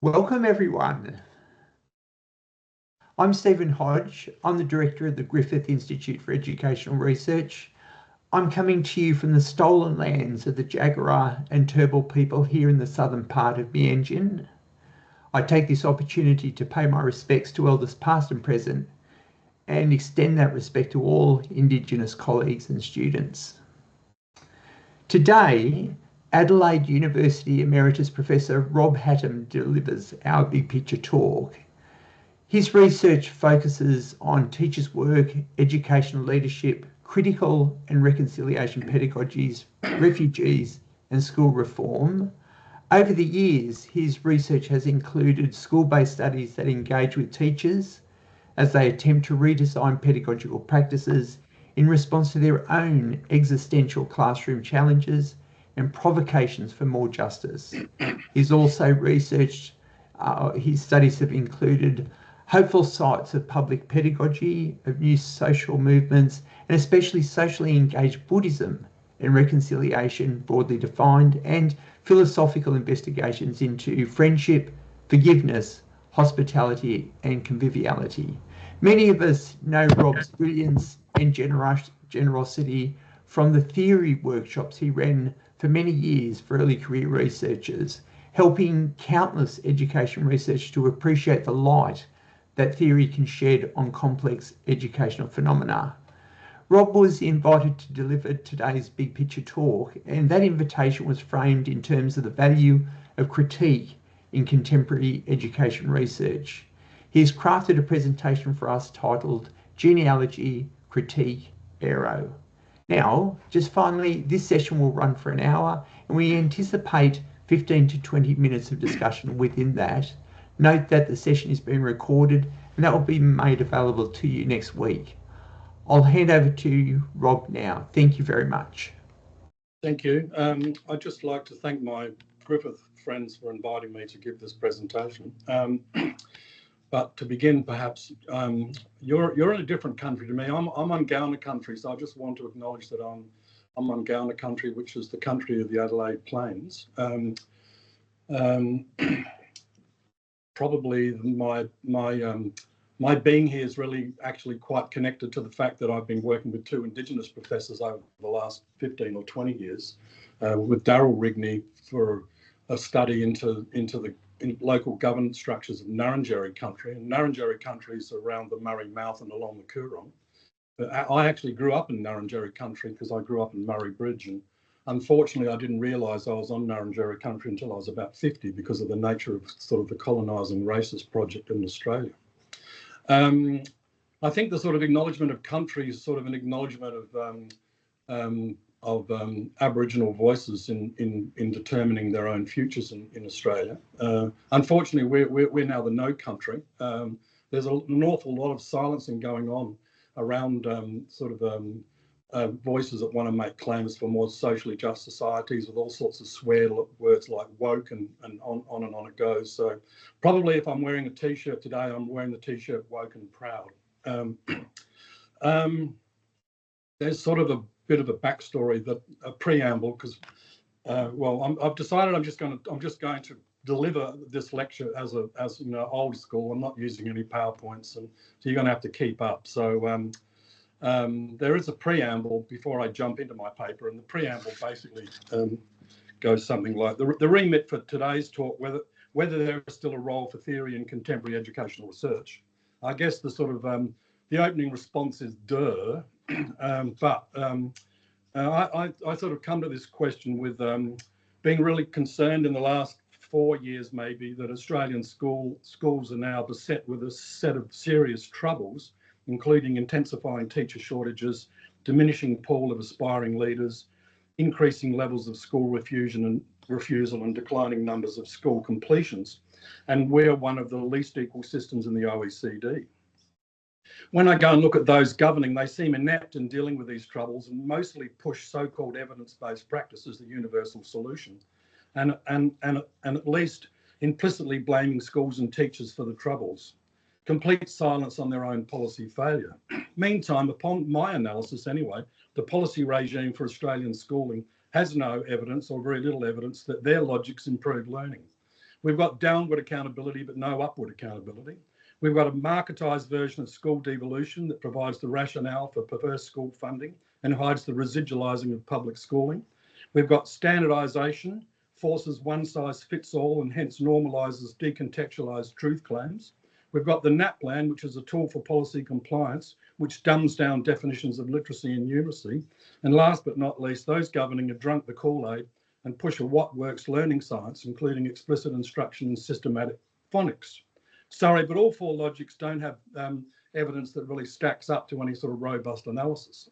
Welcome everyone. I'm Stephen Hodge. I'm the director of the Griffith Institute for Educational Research. I'm coming to you from the stolen lands of the Jagera and Turrbal people here in the southern part of Mianjin. I take this opportunity to pay my respects to elders past and present and extend that respect to all Indigenous colleagues and students. Today, Adelaide University Emeritus Professor Rob Hatton delivers our Big Picture talk. His research focuses on teachers' work, educational leadership, critical and reconciliation pedagogies, refugees, and school reform. Over the years, his research has included school-based studies that engage with teachers as they attempt to redesign pedagogical practices in response to their own existential classroom challenges and provocations for more justice. He's also researched, his studies have included hopeful sites of public pedagogy, of new social movements, and especially socially engaged Buddhism and reconciliation, broadly defined, and philosophical investigations into friendship, forgiveness, hospitality, and conviviality. Many of us know Rob's brilliance and generosity from the theory workshops he ran for many years for early career researchers, helping countless education research to appreciate the light that theory can shed on complex educational phenomena. Rob was invited to deliver today's Big Picture talk, and that invitation was framed in terms of the value of critique in contemporary education research. He has crafted a presentation for us titled Genealogy, Critique, AERO. Now, just finally, this session will run for an hour, and we anticipate 15 to 20 minutes of discussion within that. Note that the session is being recorded, and that will be made available to you next week. I'll hand over to Rob now. Thank you very much. Thank you. I'd just like to thank my Griffith friends for inviting me to give this presentation. But to begin, perhaps, you're in a different country to me. I'm on Kaurna country, so I just want to acknowledge that I'm on Kaurna country, which is the country of the Adelaide Plains. Probably my being here is really actually quite connected to the fact that I've been working with two Indigenous professors over the last 15 or 20 years, with Darryl Rigney for a study into the local governance structures of Ngarrindjeri country, and Ngarrindjeri country is around the Murray Mouth and along the Coorong. But I actually grew up in Ngarrindjeri country because I grew up in Murray Bridge, and unfortunately I didn't realise I was on Ngarrindjeri country until I was about 50 because of the nature of sort of the colonising racist project in Australia. I think the sort of acknowledgement of country is sort of an acknowledgement of Aboriginal voices in determining their own futures in Australia. Unfortunately, we're now the no country. There's an awful lot of silencing going on around voices that want to make claims for more socially just societies with all sorts of swear words like woke and on and on it goes. So probably if I'm wearing a T-shirt today, I'm wearing the T-shirt woke and proud. There's sort of a bit of a backstory, a preamble, because I've decided I'm just going to deliver this lecture as you know, old school. I'm not using any PowerPoints, and so you're going to have to keep up. So there is a preamble before I jump into my paper, and the preamble basically goes something like the remit for today's talk, whether there is still a role for theory in contemporary educational research. I guess the sort of the opening response is duh. But I sort of come to this question with being really concerned in the last 4 years maybe that Australian schools are now beset with a set of serious troubles, including intensifying teacher shortages, diminishing pool of aspiring leaders, increasing levels of school refusal and declining numbers of school completions. And we're one of the least equal systems in the OECD. When I go and look at those governing, they seem inept in dealing with these troubles and mostly push so-called evidence-based practice as the universal solution, and at least implicitly blaming schools and teachers for the troubles. Complete silence on their own policy failure. Meantime, upon my analysis anyway, the policy regime for Australian schooling has no evidence or very little evidence that their logics improve learning. We've got downward accountability, but no upward accountability. We've got a marketised version of school devolution that provides the rationale for perverse school funding and hides the residualising of public schooling. We've got standardisation, forces one size fits all and hence normalises decontextualised truth claims. We've got the NAPLAN, which is a tool for policy compliance, which dumbs down definitions of literacy and numeracy. And last but not least, those governing have drunk the Kool-Aid and push a what works learning science, including explicit instruction and systematic phonics. Sorry, but all four logics don't have evidence that really stacks up to any sort of robust analysis.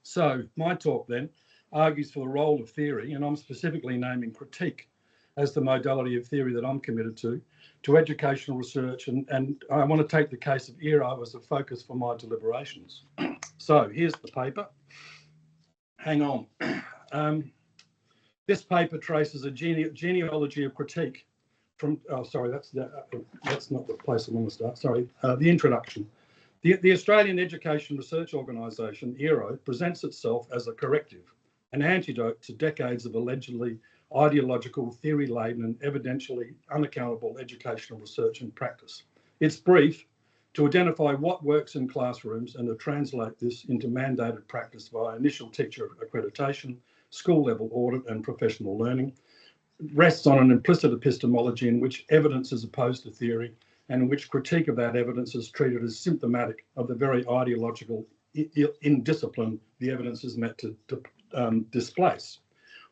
So my talk then argues for the role of theory, and I'm specifically naming critique as the modality of theory that I'm committed to educational research, and I want to take the case of AERO as a focus for my deliberations. So here's the paper. Hang on. This paper traces a genealogy of critique from, oh, sorry, that's not the place I want to start. Sorry, the introduction. The Australian Education Research Organisation, AERO, presents itself as a corrective, an antidote to decades of allegedly ideological, theory-laden and evidentially unaccountable educational research and practice. It's brief: to identify what works in classrooms and to translate this into mandated practice via initial teacher accreditation, school-level audit and professional learning, rests on an implicit epistemology in which evidence is opposed to theory and in which critique of that evidence is treated as symptomatic of the very ideological indiscipline the evidence is meant to displace.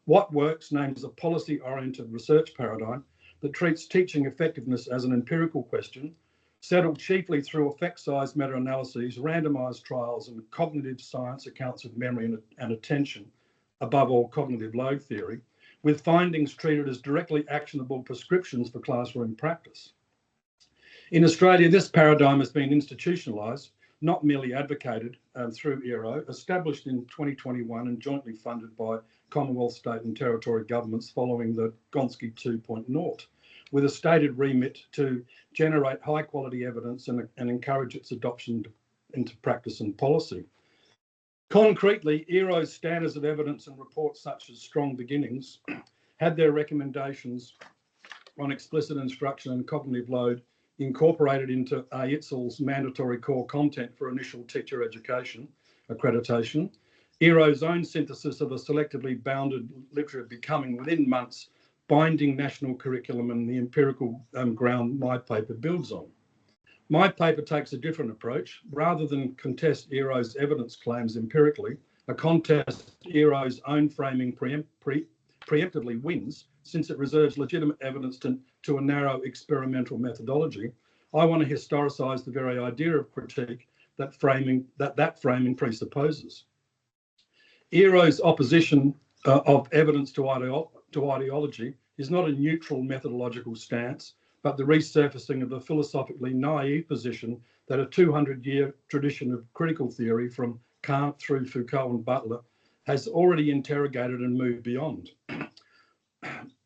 What works names a policy-oriented research paradigm that treats teaching effectiveness as an empirical question, settled chiefly through effect-sized meta-analyses, randomised trials and cognitive science accounts of memory and attention, above all cognitive load theory, with findings treated as directly actionable prescriptions for classroom practice. In Australia, this paradigm has been institutionalised, not merely advocated through AERO, established in 2021 and jointly funded by Commonwealth, state and territory governments following the Gonski 2.0, with a stated remit to generate high quality evidence and encourage its adoption into practice and policy. Concretely, AERO's standards of evidence and reports such as Strong Beginnings had their recommendations on explicit instruction and cognitive load incorporated into AETSL's mandatory core content for initial teacher education accreditation, AERO's own synthesis of a selectively bounded literature becoming within months binding national curriculum and the empirical ground my paper builds on. My paper takes a different approach. Rather than contest AERO's evidence claims empirically, a contest AERO's own framing preemptively wins, since it reserves legitimate evidence to a narrow experimental methodology. I want to historicise the very idea of critique that framing presupposes. AERO's opposition of evidence to ideology is not a neutral methodological stance, but the resurfacing of the philosophically naive position that a 200-year tradition of critical theory from Kant through Foucault and Butler has already interrogated and moved beyond.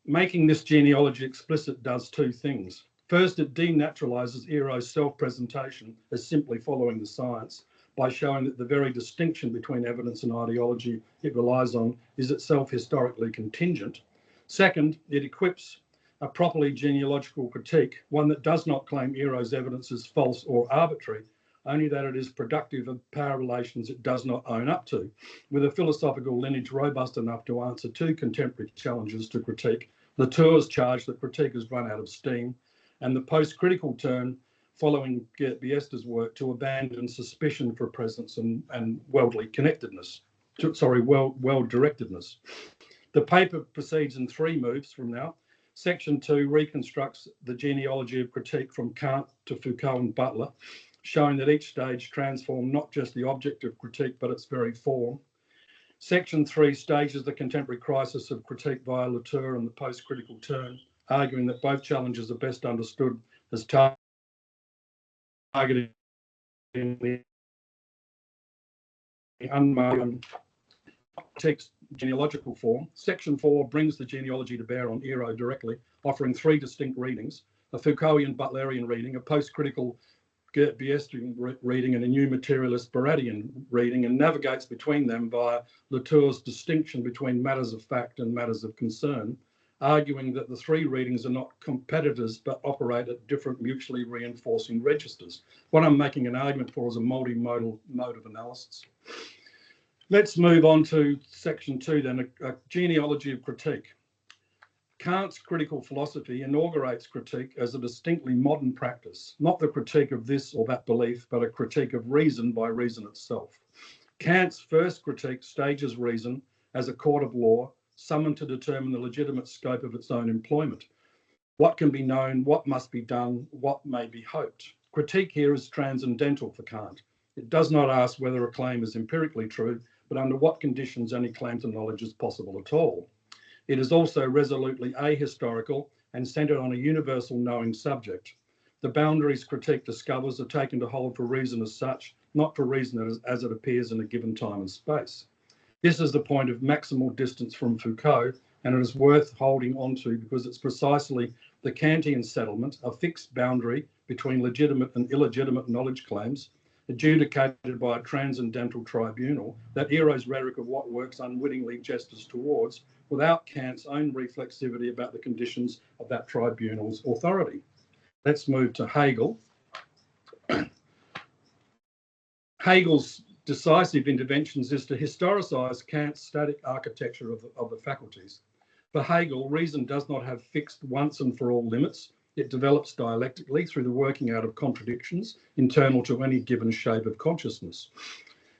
Making this genealogy explicit does two things. First, it denaturalises AERO's self-presentation as simply following the science by showing that the very distinction between evidence and ideology it relies on is itself historically contingent. Second, it equips a properly genealogical critique, one that does not claim AERO's evidence is false or arbitrary, only that it is productive of power relations it does not own up to, with a philosophical lineage robust enough to answer two contemporary challenges to critique: Latour's charge that critique has run out of steam, and the post-critical turn following Geert Biesta's work to abandon suspicion for presence and world-directedness. The paper proceeds in three moves from now. Section 2 reconstructs the genealogy of critique from Kant to Foucault and Butler, showing that each stage transformed not just the object of critique, but its very form. Section 3 stages the contemporary crisis of critique via Latour and the post-critical turn, arguing that both challenges are best understood as targeting the unmasking text genealogical form. Section 4 brings the genealogy to bear on AERO directly, offering three distinct readings: a Foucauldian Butlerian reading, a post-critical Geert Biestian reading, and a new materialist Baradian reading, and navigates between them via Latour's distinction between matters of fact and matters of concern, arguing that the three readings are not competitors but operate at different mutually reinforcing registers. What I'm making an argument for is a multimodal mode of analysis. Let's move on to section 2 then, a genealogy of critique. Kant's critical philosophy inaugurates critique as a distinctly modern practice, not the critique of this or that belief, but a critique of reason by reason itself. Kant's first critique stages reason as a court of law, summoned to determine the legitimate scope of its own employment. What can be known, what must be done, what may be hoped. Critique here is transcendental for Kant. It does not ask whether a claim is empirically true, but under what conditions any claim to knowledge is possible at all. It is also resolutely ahistorical and centred on a universal knowing subject. The boundaries critique discovers are taken to hold for reason as such, not for reason as it appears in a given time and space. This is the point of maximal distance from Foucault, and it is worth holding onto because it's precisely the Kantian settlement, a fixed boundary between legitimate and illegitimate knowledge claims, adjudicated by a transcendental tribunal, that AERO's rhetoric of what works unwittingly gestures towards, without Kant's own reflexivity about the conditions of that tribunal's authority. Let's move to Hegel. Hegel's decisive interventions is to historicise Kant's static architecture of the faculties. For Hegel, reason does not have fixed once and for all limits. It develops dialectically through the working out of contradictions internal to any given shape of consciousness.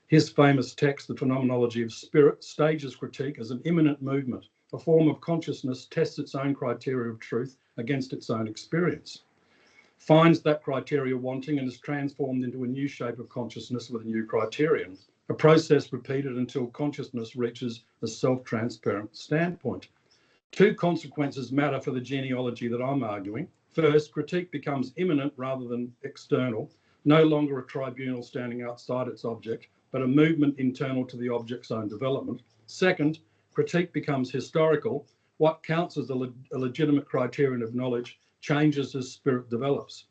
His famous text, The Phenomenology of Spirit, stages critique as an immanent movement. A form of consciousness tests its own criteria of truth against its own experience, finds that criteria wanting and is transformed into a new shape of consciousness with a new criterion, a process repeated until consciousness reaches a self-transparent standpoint. Two consequences matter for the genealogy that I'm arguing. First, critique becomes immanent rather than external, no longer a tribunal standing outside its object, but a movement internal to the object's own development. Second, critique becomes historical. What counts as a legitimate criterion of knowledge changes as spirit develops.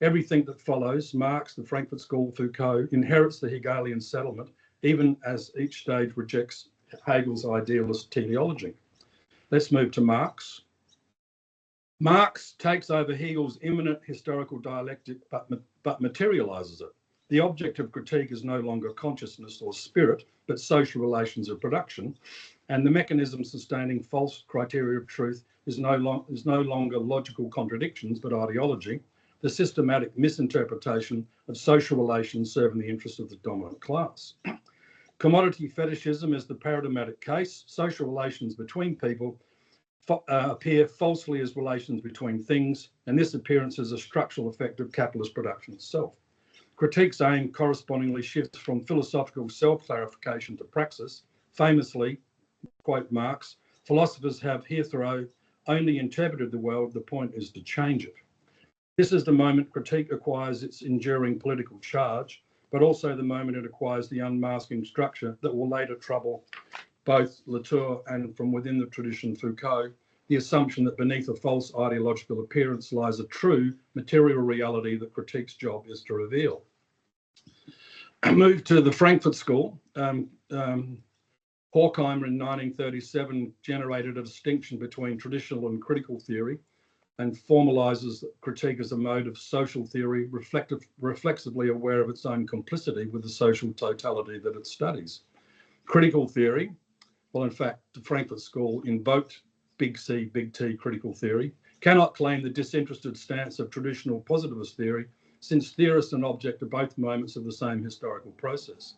Everything that follows, Marx, the Frankfurt School, Foucault, inherits the Hegelian settlement, even as each stage rejects Hegel's idealist teleology. Let's move to Marx. Marx takes over Hegel's immanent historical dialectic, but materialises it. The object of critique is no longer consciousness or spirit, but social relations of production, and the mechanism sustaining false criteria of truth is no longer logical contradictions, but ideology, the systematic misinterpretation of social relations serving the interests of the dominant class. Commodity fetishism is the paradigmatic case. Social relations between people appear falsely as relations between things, and this appearance is a structural effect of capitalist production itself. Critique's aim correspondingly shifts from philosophical self-clarification to praxis. Famously, quote Marx, philosophers have hitherto only interpreted the world, the point is to change it. This is the moment critique acquires its enduring political charge, but also the moment it acquires the unmasking structure that will later trouble both Latour and, from within the tradition, Foucault, the assumption that beneath a false ideological appearance lies a true material reality that critique's job is to reveal. Move to the Frankfurt School. Horkheimer in 1937 generated a distinction between traditional and critical theory and formalises critique as a mode of social theory reflexively aware of its own complicity with the social totality that it studies. Critical theory, well, in fact, the Frankfurt School invoked big C, big T critical theory, cannot claim the disinterested stance of traditional positivist theory, since theorist and object are both moments of the same historical process.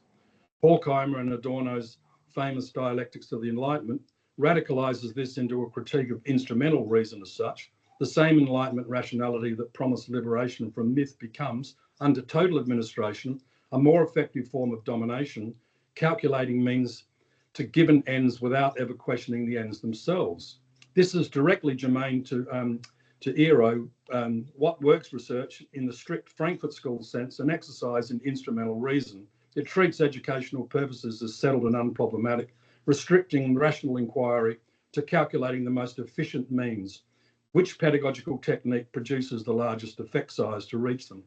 Horkheimer and Adorno's famous Dialectics of the Enlightenment radicalizes this into a critique of instrumental reason as such. The same Enlightenment rationality that promised liberation from myth becomes, under total administration, a more effective form of domination, calculating means to given ends without ever questioning the ends themselves. This is directly germane to AERO, what works research in the strict Frankfurt School sense, an exercise in instrumental reason. It treats educational purposes as settled and unproblematic, restricting rational inquiry to calculating the most efficient means. Which pedagogical technique produces the largest effect size to reach them?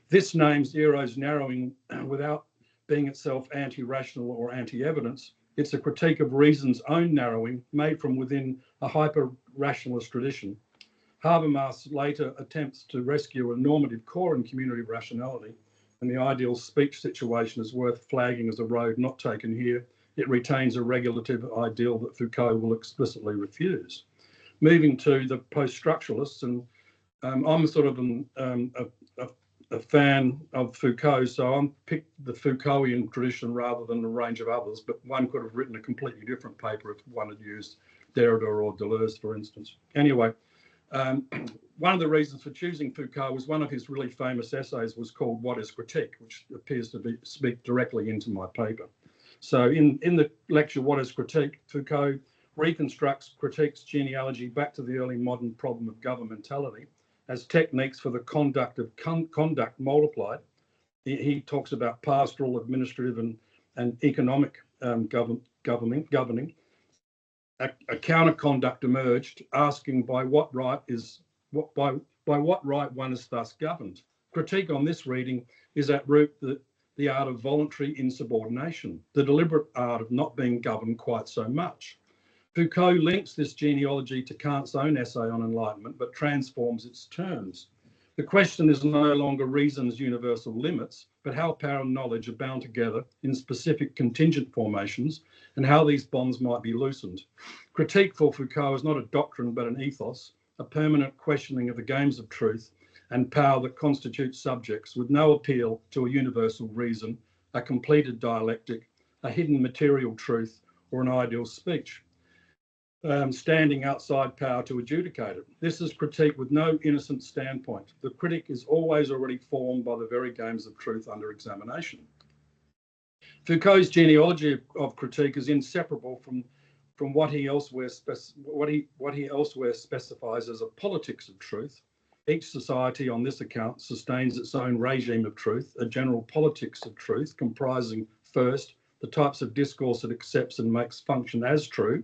This names AERO's narrowing without being itself anti-rational or anti-evidence, It's a critique of reason's own narrowing made from within a hyper-rationalist tradition. Habermas later attempts to rescue a normative core in community rationality, and the ideal speech situation is worth flagging as a road not taken here. It retains a regulative ideal that Foucault will explicitly refuse. Moving to the post-structuralists, and I'm sort of a fan of Foucault, so I'm picked the Foucauldian tradition rather than a range of others, but one could have written a completely different paper if one had used Derrida or Deleuze, for instance. Anyway, one of the reasons for choosing Foucault was one of his really famous essays was called What is Critique, which appears to speak directly into my paper. So in the lecture, What is Critique, Foucault reconstructs critique's genealogy back to the early modern problem of governmentality as techniques for the conduct of conduct multiplied. He talks about pastoral, administrative, and economic governing. A counter conduct emerged, asking by what right one is thus governed. Critique on this reading is at root the art of voluntary insubordination, the deliberate art of not being governed quite so much. Foucault links this genealogy to Kant's own essay on enlightenment, but transforms its terms. The question is no longer reason's universal limits, but how power and knowledge are bound together in specific contingent formations and how these bonds might be loosened. Critique for Foucault is not a doctrine, but an ethos, a permanent questioning of the games of truth and power that constitute subjects with no appeal to a universal reason, a completed dialectic, a hidden material truth, or an ideal speech. Standing outside power to adjudicate it. This is critique with no innocent standpoint. The critic is always already formed by the very games of truth under examination. Foucault's genealogy of critique is inseparable from what he elsewhere specifies as a politics of truth. Each society on this account sustains its own regime of truth, a general politics of truth comprising, first, the types of discourse it accepts and makes function as true.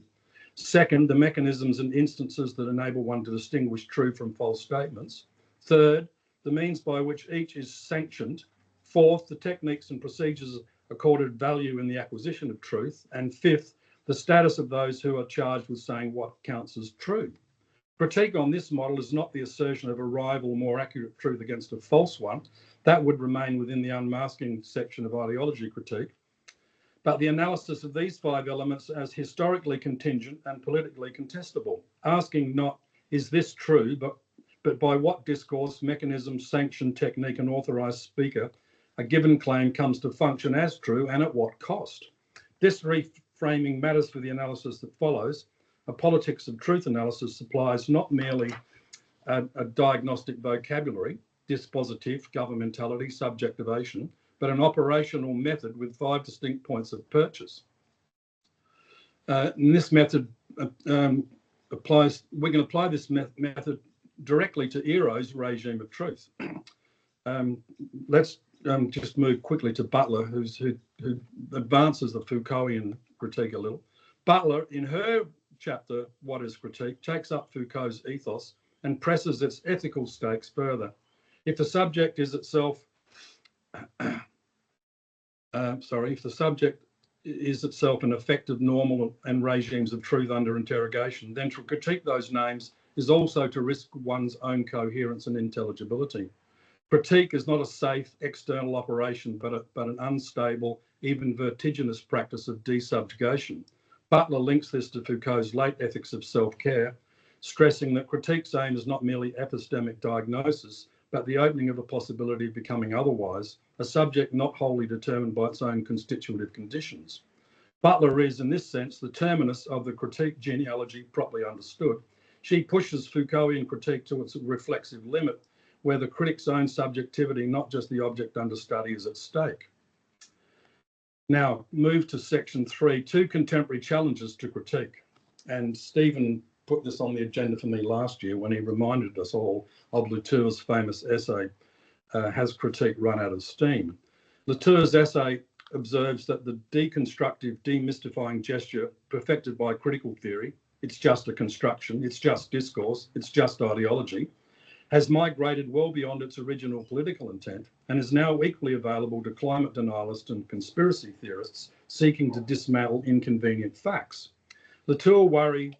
Second, the mechanisms and instances that enable one to distinguish true from false statements. Third, the means by which each is sanctioned. Fourth, the techniques and procedures accorded value in the acquisition of truth. And fifth, the status of those who are charged with saying what counts as true. Critique on this model is not the assertion of a rival, more accurate truth against a false one. That would remain within the unmasking section of ideology critique. But the analysis of these five elements as historically contingent and politically contestable, asking not, is this true, but by what discourse, mechanism, sanction, technique, and authorised speaker a given claim comes to function as true and at what cost. This reframing matters for the analysis that follows. A politics of truth analysis supplies not merely a diagnostic vocabulary, dispositif, governmentality, subjectivation, but an operational method with 5 distinct points of purchase. And this method we can apply this method directly to AERO's regime of truth. Let's just move quickly to Butler, who advances the Foucauldian critique a little. Butler, in her chapter, What is Critique, takes up Foucault's ethos and presses its ethical stakes further. If the subject is itself if the subject is itself an effective normal and regimes of truth under interrogation, then to critique those names is also to risk one's own coherence and intelligibility. Critique is not a safe external operation, but an unstable, even vertiginous practice of desubjugation. Butler links this to Foucault's late ethics of self-care, stressing that critique's aim is not merely epistemic diagnosis, but the opening of a possibility of becoming otherwise, a subject not wholly determined by its own constitutive conditions. Butler is, in this sense, the terminus of the critique genealogy properly understood. She pushes Foucauldian critique to its reflexive limit, where the critic's own subjectivity, not just the object under study, is at stake. Now, move to section 3, 2 contemporary challenges to critique. And Stephen put this on the agenda for me last year when he reminded us all of Latour's famous essay, Has Critique Run Out of Steam? Latour's essay observes that the deconstructive, demystifying gesture perfected by critical theory, it's just a construction, it's just discourse, it's just ideology, has migrated well beyond its original political intent and is now equally available to climate denialists and conspiracy theorists seeking to dismantle inconvenient facts. Latour's worry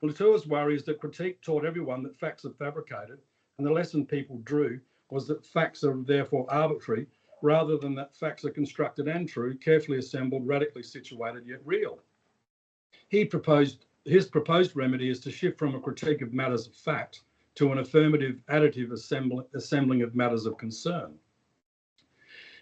is that critique taught everyone that facts are fabricated, and the lesson people drew was that facts are therefore arbitrary, rather than that facts are constructed and true, carefully assembled, radically situated, yet real. His proposed remedy is to shift from a critique of matters of fact to an affirmative, additive assembling of matters of concern.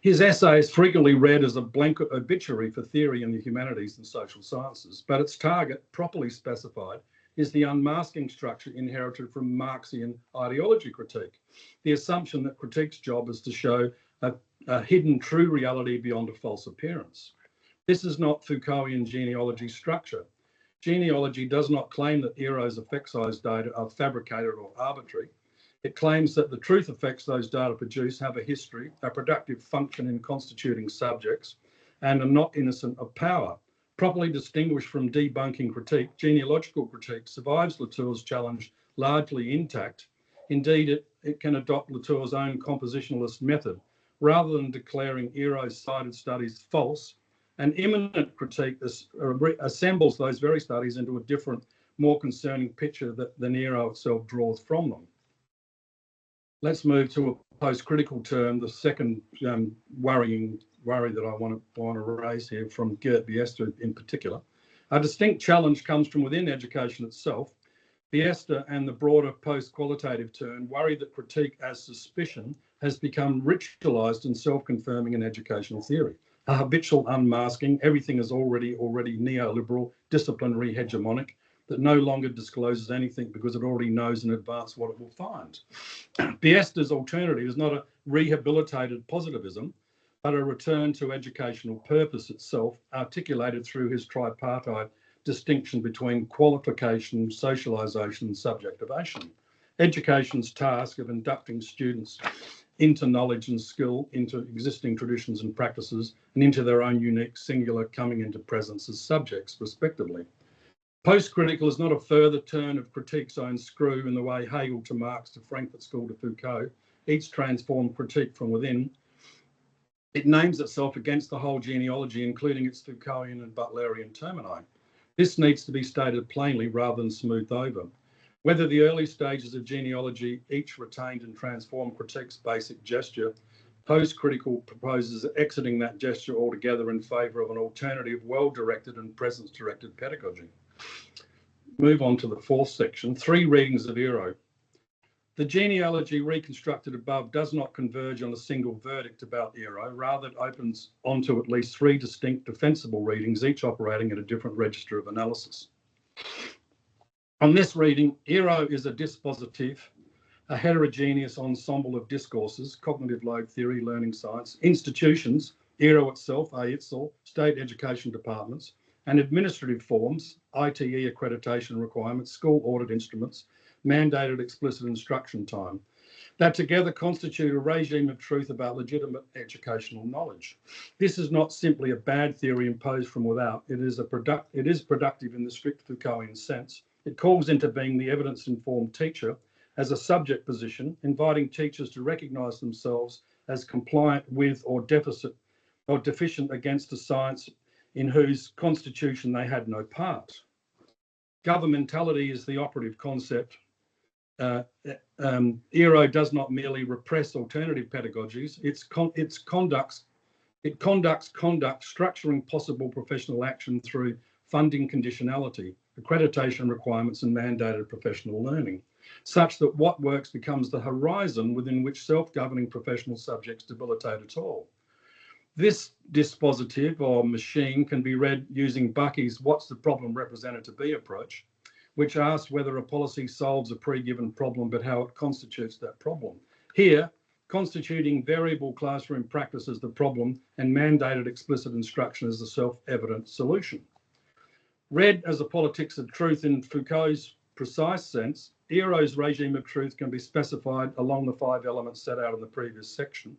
His essay is frequently read as a blanket obituary for theory in the humanities and social sciences, but its target, properly specified, is the unmasking structure inherited from Marxian ideology critique, the assumption that critique's job is to show a hidden true reality beyond a false appearance. This is not Foucauldian genealogy structure. Genealogy does not claim that AERO's effect size data are fabricated or arbitrary. It claims that the truth effects those data produce have a history, a productive function in constituting subjects, and are not innocent of power. Properly distinguished from debunking critique, genealogical critique survives Latour's challenge largely intact. Indeed, it can adopt Latour's own compositionalist method. Rather than declaring AERO's cited studies false, an imminent critique assembles those very studies into a different, more concerning picture than AERO itself draws from them. Let's move to a post-critical term, the second worry that I want to raise here from Geert Biester in particular. A distinct challenge comes from within education itself. Biester and the broader post-qualitative turn worry that critique as suspicion has become ritualised and self-confirming in educational theory. A habitual unmasking, everything is already neoliberal, disciplinary, hegemonic, that no longer discloses anything because it already knows in advance what it will find. Biester's alternative is not a rehabilitated positivism, but a return to educational purpose itself, articulated through his tripartite distinction between qualification, socialisation, and subjectivation. Education's task of inducting students into knowledge and skill, into existing traditions and practices, and into their own unique singular coming into presence as subjects, respectively. Post-critical is not a further turn of critique's own screw in the way Hegel to Marx to Frankfurt School to Foucault, each transformed critique from within. It names itself against the whole genealogy, including its Foucauldian and Butlerian termini. This needs to be stated plainly rather than smoothed over. Whether the early stages of genealogy each retained and transformed critique's basic gesture, post-critical proposes exiting that gesture altogether in favour of an alternative, well-directed and presence-directed pedagogy. Move on to the fourth section, 3 readings of AERO. The genealogy reconstructed above does not converge on a single verdict about AERO, rather it opens onto at least 3 distinct defensible readings, each operating at a different register of analysis. On this reading, AERO is a dispositif, a heterogeneous ensemble of discourses, cognitive load theory, learning science, institutions, AERO itself, AETSL, state education departments, and administrative forms, ITE accreditation requirements, school audit instruments, mandated explicit instruction time, that together constitute a regime of truth about legitimate educational knowledge. This is not simply a bad theory imposed from without. It is productive in the strict Foucauldian sense. It calls into being the evidence-informed teacher as a subject position, inviting teachers to recognise themselves as compliant with or deficient against a science in whose constitution they had no part. Governmentality is the operative concept. AERO does not merely repress alternative pedagogies, it conducts conduct, structuring possible professional action through funding conditionality, accreditation requirements and mandated professional learning, such that what works becomes the horizon within which self-governing professional subjects debilitate at all. This dispositif or machine can be read using Bacchi's "What's the problem represented to be" approach, which asks whether a policy solves a pre-given problem, but how it constitutes that problem. Here, constituting variable classroom practice as the problem and mandated explicit instruction as the self-evident solution. Read as a politics of truth in Foucault's precise sense, AERO's regime of truth can be specified along the 5 elements set out in the previous section.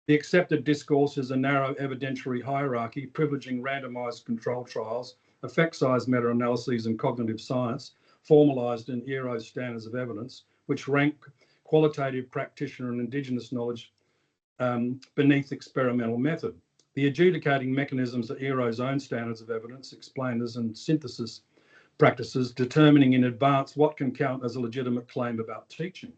The accepted discourse is a narrow evidentiary hierarchy, privileging randomised control trials, effect size meta-analyses and cognitive science, formalised in AERO's standards of evidence, which rank qualitative practitioner and indigenous knowledge beneath experimental method. The adjudicating mechanisms are AERO's own standards of evidence, explainers and synthesis practices, determining in advance what can count as a legitimate claim about teaching.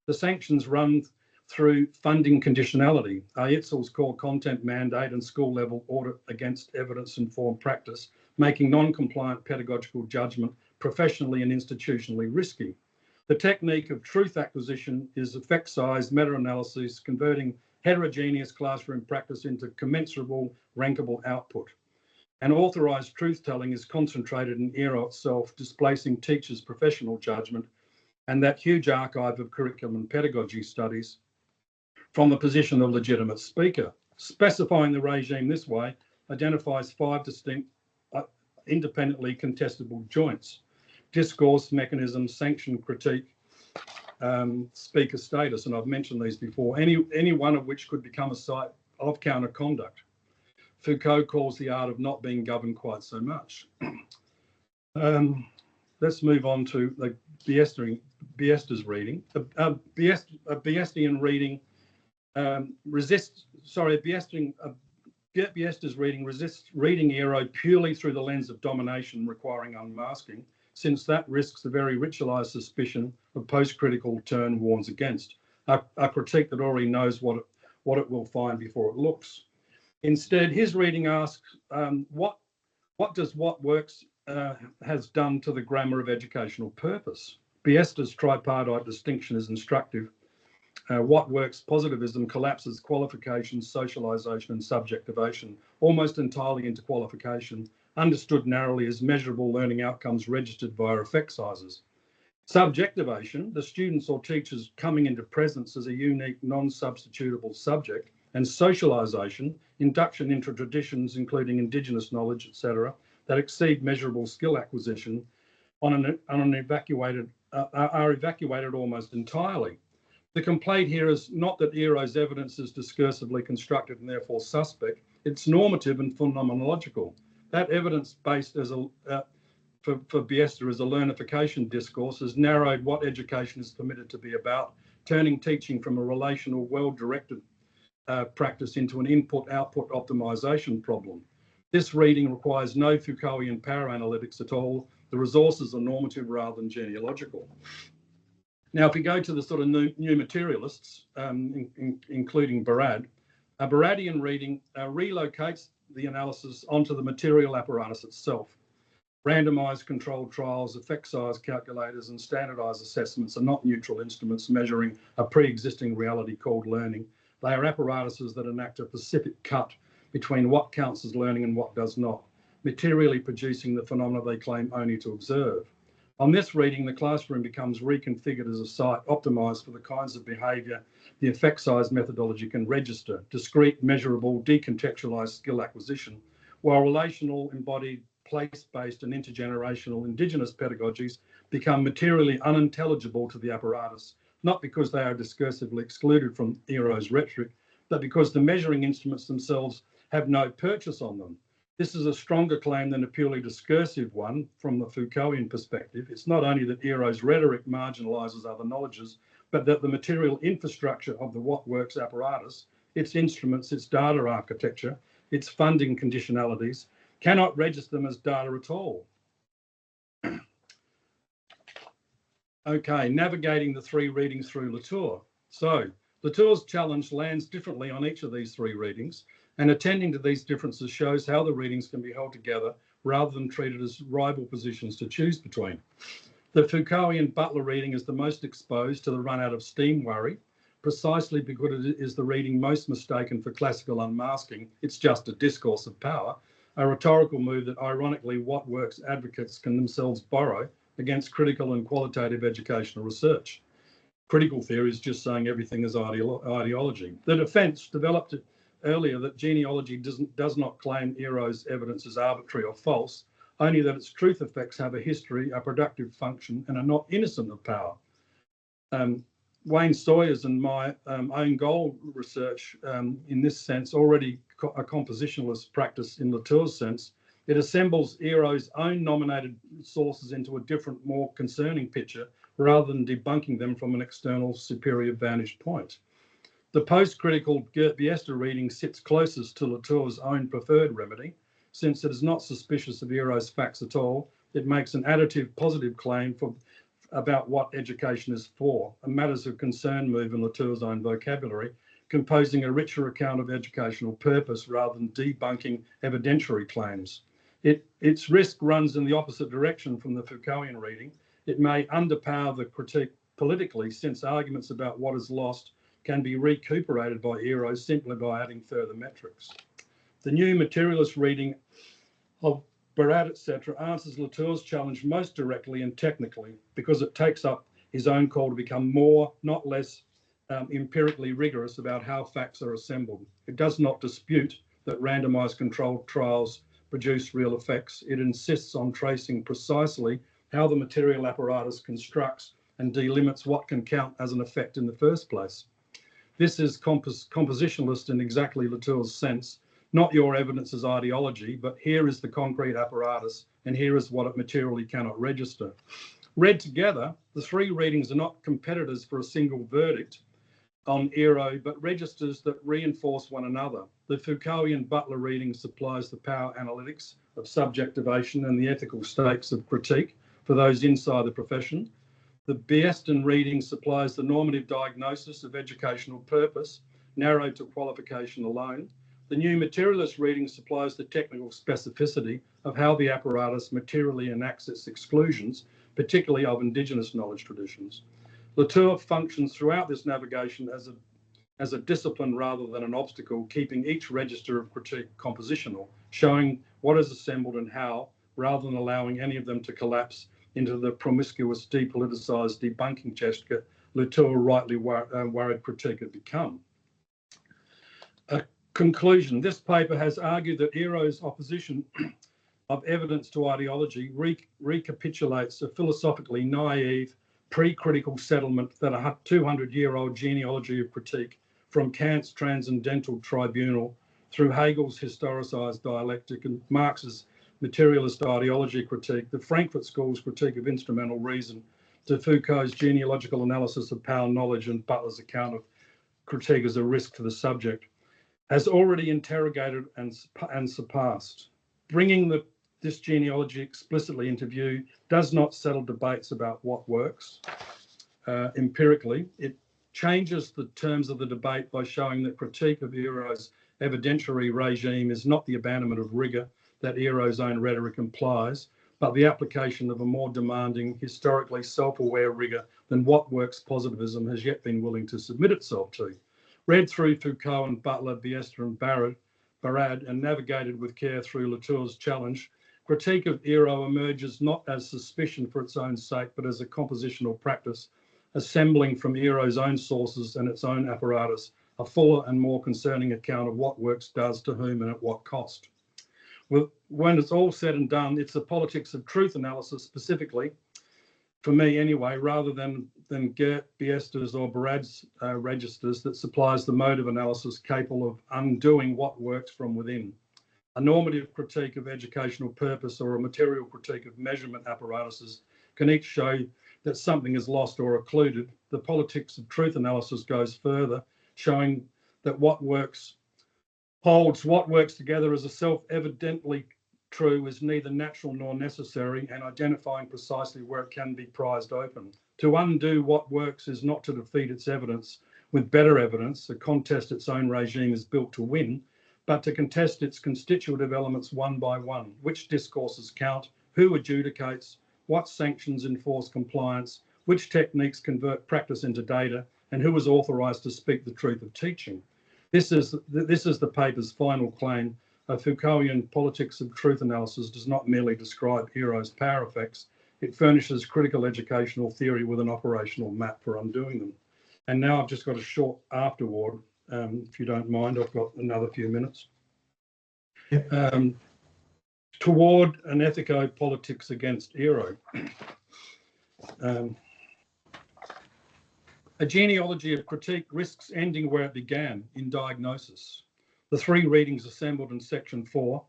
The sanctions run through funding conditionality, AERO's core content mandate and school level audit against evidence-informed practice, making non-compliant pedagogical judgment professionally and institutionally risky. The technique of truth acquisition is effect size meta-analysis, converting heterogeneous classroom practice into commensurable, rankable output. And authorised truth-telling is concentrated in AERO itself, displacing teachers' professional judgment and that huge archive of curriculum and pedagogy studies from the position of legitimate speaker. Specifying the regime this way identifies 5 distinct, independently contestable joints: discourse, mechanism, sanction, critique, speaker status, and I've mentioned these before, any one of which could become a site of counter-conduct. Foucault calls the art of not being governed quite so much. Let's move on to the Biesta's reading. Biesta's reading Biesta's reading resists reading AERO purely through the lens of domination, requiring unmasking, since that risks the very ritualised suspicion of post-critical turn warns against, a critique that already knows what it will find before it looks. Instead, his reading asks, what does what works has done to the grammar of educational purpose? Biesta's tripartite distinction is instructive. What works positivism collapses qualification, socialisation and subjectivation almost entirely into qualification, understood narrowly as measurable learning outcomes registered via effect sizes. Subjectivation, the students or teachers coming into presence as a unique, non-substitutable subject, and socialisation, induction into traditions, including Indigenous knowledge, etc., that exceed measurable skill acquisition are evacuated almost entirely. The complaint here is not that AERO's evidence is discursively constructed and therefore suspect, it's normative and phenomenological. That evidence-based for Biesta as a learnification discourse has narrowed what education is permitted to be about, turning teaching from a relational, well-directed practice into an input-output optimization problem. This reading requires no Foucauldian power analytics at all. The resources are normative rather than genealogical. Now, if we go to the sort of new materialists, including Barad, a Baradian reading relocates the analysis onto the material apparatus itself. Randomised controlled trials, effect size calculators and standardised assessments are not neutral instruments measuring a pre-existing reality called learning. They are apparatuses that enact a specific cut between what counts as learning and what does not, materially producing the phenomena they claim only to observe. On this reading, the classroom becomes reconfigured as a site optimised for the kinds of behaviour the effect size methodology can register: discrete, measurable, decontextualised skill acquisition, while relational, embodied, place-based and intergenerational Indigenous pedagogies become materially unintelligible to the apparatus, not because they are discursively excluded from AERO's rhetoric, but because the measuring instruments themselves have no purchase on them. This is a stronger claim than a purely discursive one from the Foucauldian perspective. It's not only that AERO's rhetoric marginalises other knowledges, but that the material infrastructure of the what works apparatus, its instruments, its data architecture, its funding conditionalities, cannot register them as data at all. Okay, navigating the 3 readings through Latour. So Latour's challenge lands differently on each of these 3 readings, and attending to these differences shows how the readings can be held together rather than treated as rival positions to choose between. The Foucauldian Butler reading is the most exposed to the run out of steam worry, precisely because it is the reading most mistaken for classical unmasking. It's just a discourse of power, a rhetorical move that ironically what works advocates can themselves borrow against critical and qualitative educational research. Critical theory is just saying everything is ideology. The defence developed earlier that genealogy does not claim AERO's evidence as arbitrary or false, only that its truth effects have a history, a productive function, and are not innocent of power. Wayne Sawyer's and my own goal research in this sense, already a compositionalist practice in Latour's sense, it assembles AERO's own nominated sources into a different, more concerning picture, rather than debunking them from an external superior vantage point. The post-critical Geert-Biester reading sits closest to Latour's own preferred remedy, since it is not suspicious of AERO's facts at all. It makes an additive positive claim about what education is for, a matters of concern move in Latour's own vocabulary, composing a richer account of educational purpose rather than debunking evidentiary claims. Its risk runs in the opposite direction from the Foucauldian reading. It may underpower the critique politically, since arguments about what is lost can be recuperated by AERO simply by adding further metrics. The new materialist reading of Barad, etc., answers Latour's challenge most directly and technically, because it takes up his own call to become more, not less, empirically rigorous about how facts are assembled. It does not dispute that randomized controlled trials produce real effects. It insists on tracing precisely how the material apparatus constructs and delimits what can count as an effect in the first place. This is compositionalist in exactly Latour's sense. Not your evidence as ideology, but here is the concrete apparatus, and here is what it materially cannot register. Read together, the three readings are not competitors for a single verdict on AERO, but registers that reinforce one another. The Foucauldian Butler reading supplies the power analytics of subjectivation and the ethical stakes of critique for those inside the profession. The Bieston reading supplies the normative diagnosis of educational purpose, narrowed to qualification alone. The new materialist reading supplies the technical specificity of how the apparatus materially enacts its exclusions, particularly of Indigenous knowledge traditions. Latour functions throughout this navigation as a discipline rather than an obstacle, keeping each register of critique compositional, showing what is assembled and how, rather than allowing any of them to collapse into the promiscuous, depoliticised debunking gesture Latour rightly worried critique had become. A conclusion. This paper has argued that AERO's opposition of evidence to ideology recapitulates a philosophically naive, pre-critical settlement that a 200-year-old genealogy of critique, from Kant's transcendental tribunal through Hegel's historicised dialectic and Marx's materialist ideology critique, the Frankfurt School's critique of instrumental reason, to Foucault's genealogical analysis of power knowledge and Butler's account of critique as a risk to the subject, has already interrogated and surpassed. Bringing this genealogy explicitly into view does not settle debates about what works empirically. It changes the terms of the debate by showing that critique of AERO's evidentiary regime is not the abandonment of rigour that AERO's own rhetoric implies, but the application of a more demanding, historically self-aware rigour than what works positivism has yet been willing to submit itself to. Read through Foucault and Butler, Biester and Barad, and navigated with care through Latour's challenge, critique of AERO emerges not as suspicion for its own sake, but as a compositional practice, assembling from AERO's own sources and its own apparatus a fuller and more concerning account of what works does to whom and at what cost. When it's all said and done, it's the politics of truth analysis specifically, for me anyway, rather than Geert-Biester's or Barad's registers, that supplies the mode of analysis capable of undoing what works from within. A normative critique of educational purpose or a material critique of measurement apparatuses can each show that something is lost or occluded. The politics of truth analysis goes further, showing that what works together as a self-evidently true is neither natural nor necessary, and identifying precisely where it can be prized open. To undo what works is not to defeat its evidence with better evidence, a contest its own regime is built to win, but to contest its constitutive elements one by one. Which discourses count, who adjudicates, what sanctions enforce compliance, which techniques convert practice into data, and who is authorised to speak the truth of teaching. This is the paper's final claim. A Foucauldian politics of truth analysis does not merely describe AERO's power effects, it furnishes critical educational theory with an operational map for undoing them. And now I've just got a short afterword, if you don't mind. I've got another few minutes. Yep. Toward an ethico-politics against AERO. A genealogy of critique risks ending where it began, in diagnosis. The three readings assembled in section 4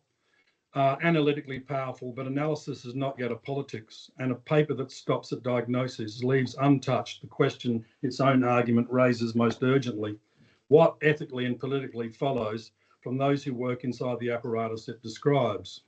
are analytically powerful, but analysis is not yet a politics, and a paper that stops at diagnosis leaves untouched the question its own argument raises most urgently. what ethically and politically follows from those who work inside the apparatus it describes.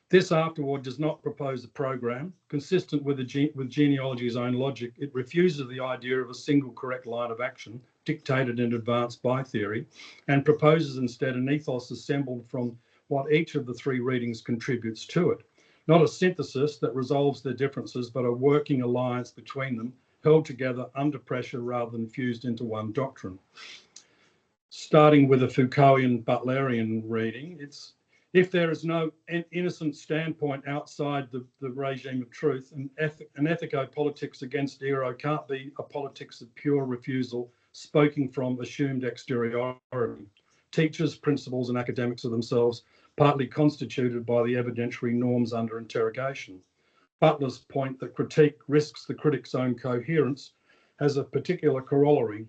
This afterward does not propose a program. Consistent with genealogy's own logic, it refuses the idea of a single correct line of action dictated in advance by theory, and proposes instead an ethos assembled from what each of the three readings contributes to it. Not a synthesis that resolves their differences, but a working alliance between them, held together under pressure rather than fused into one doctrine. Starting with a Foucauldian Butlerian reading, if there is no innocent standpoint outside the regime of truth, an ethico-politics against AERO can't be a politics of pure refusal, spoken from assumed exteriority. Teachers, principals, and academics are themselves partly constituted by the evidentiary norms under interrogation. Butler's point that critique risks the critic's own coherence has a particular corollary.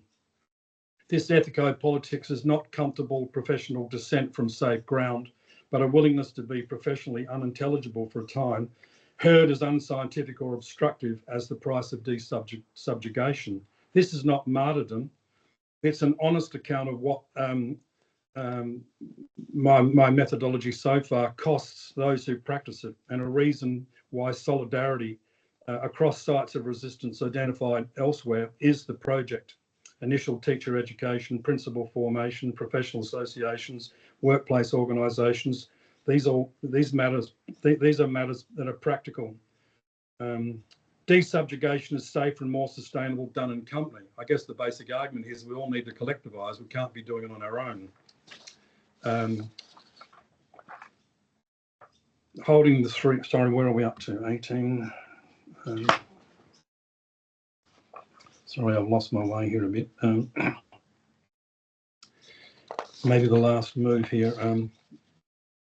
This ethico-politics is not comfortable professional dissent from safe ground, but a willingness to be professionally unintelligible for a time, heard as unscientific or obstructive as the price of desubjugation. This is not martyrdom. It's an honest account of what my methodology so far costs those who practice it, and a reason why solidarity across sites of resistance identified elsewhere is the project. Initial teacher education, principal formation, professional associations, workplace organisations. These are matters that are practical. Desubjugation is safer and more sustainable done in company. I guess the basic argument is we all need to collectivise. We can't be doing it on our own. Holding the three. Sorry, where are we up to? 18. Sorry, I've lost my way here a bit. Maybe the last move here.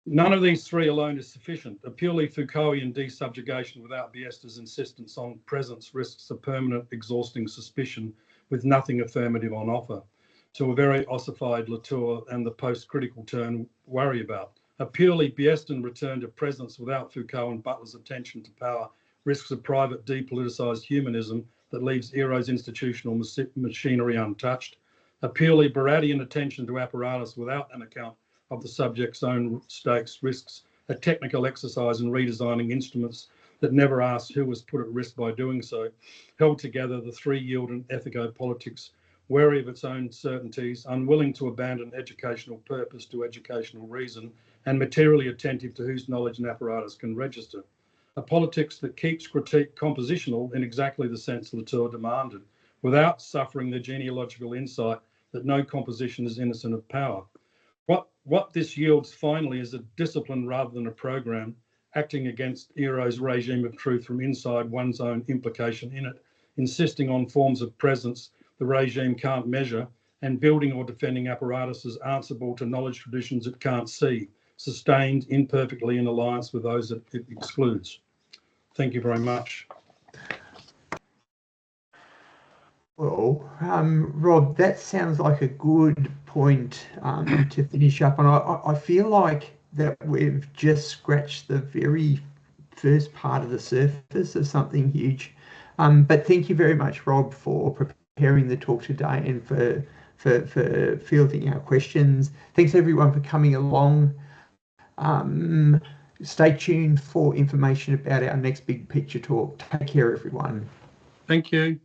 None of these three alone is sufficient. A purely Foucauldian desubjugation without Biesta's insistence on presence risks a permanent, exhausting suspicion with nothing affirmative on offer, to a very ossified Latour and the post-critical turn worry about. A purely Biestan return to presence without Foucault and Butler's attention to power risks a private, depoliticised humanism that leaves AERO's institutional machinery untouched. A purely Baradian attention to apparatus without an account of the subject's own stakes risks a technical exercise in redesigning instruments that never asks who was put at risk by doing so. Held together, the three yield an ethico-politics wary of its own certainties, unwilling to abandon educational purpose to educational reason, and materially attentive to whose knowledge and apparatus can register. A politics that keeps critique compositional in exactly the sense Latour demanded, without suffering the genealogical insight that no composition is innocent of power. What this yields finally is a discipline rather than a program, acting against AERO's regime of truth from inside one's own implication in it, insisting on forms of presence the regime can't measure, and building or defending apparatuses answerable to knowledge traditions it can't see, sustained imperfectly in alliance with those that it excludes. Thank you very much. Well, Rob, that sounds like a good point to finish up on. I feel like that we've just scratched the very first part of the surface of something huge. But thank you very much, Rob, for preparing the talk today and for fielding our questions. Thanks everyone for coming along. Stay tuned for information about our next big picture talk. Take care, everyone. Thank you.